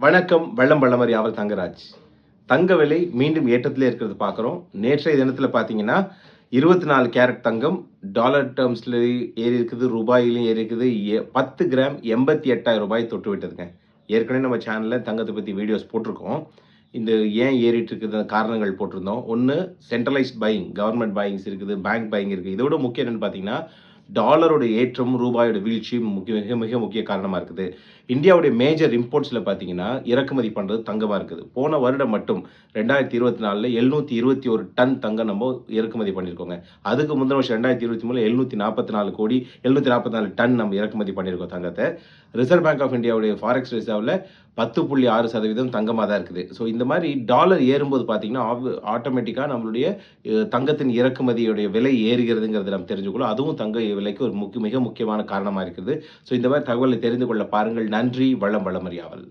வணக்கம். வெள்ளம் வளமறி ஆவல் தங்கராஜ். தங்க விலை மீண்டும் ஏற்றத்திலே இருக்கிறது பார்க்குறோம். நேற்றைய தினத்தில பார்த்தீங்கன்னா, 24 கேரட் தங்கம் டாலர் டெர்ம்ஸ்ல ஏறி இருக்குது, ரூபாயிலும் ஏறி இருக்குது. 10 கிராம் ரூ. 88,000 தொட்டு விட்டதுங்க. ஏற்கனவே நம்ம சேனல்ல தங்கத்த பத்தி வீடியோஸ் போட்டிருக்கோம். இந்த ஏன் ஏறிட்டு இருக்குது காரணங்கள் போட்டிருந்தோம். ஒண்ணு சென்ட்ரலைஸ்ட் பையிங், கவர்ன்மென்ட் பையிங்ஸ் இருக்குது, பேங்க் பையிங் இருக்கு. இதோட முக்கியம் என்னன்னு பார்த்தீங்கன்னா, டாலரோட ஏற்றம், ரூபாயோட வீழ்ச்சியும் மிக மிக முக்கிய காரணமா இருக்குது. இந்தியாவுடைய மேஜர் இம்போர்ட்ஸ்ல பார்த்தீங்கன்னா, இறக்குமதி பண்றது தங்கமா இருக்குது. போன வருடம் மட்டும் 2024ல 721 டன் தங்கம் நம்ம இறக்குமதி பண்ணியிருக்கோங்க. அதுக்கு முந்தின வருஷம் 2023ல 744 கோடி 744 டன் நம்ம இறக்குமதி பண்ணியிருக்கோம் தங்கத்த. ரிசர்வ் பேங்க் ஆஃப் இந்தியாவுடைய ஃபாரெக்ஸ் ரிசர்வ்ல 10.6% தங்கமா தான் இருக்குது. ஸோ இந்த மாரி டாலர் ஏறும்போது பார்த்தீங்கன்னா, ஆட்டோமேட்டிக்கா நம்மளுடைய தங்கத்தின் இறக்குமதியுடைய விலை ஏறுகிறதுங்கிறத நம்ம தெரிஞ்சுக்கணும். அதுவும் தங்க விலைக்கு ஒரு மிக முக்கியமான காரணமா இருக்குது. ஸோ இந்த மாரி தகவலை தெரிந்து கொள்ள பாருங்கள். நன்றி. வளம் வளமறியாவல்.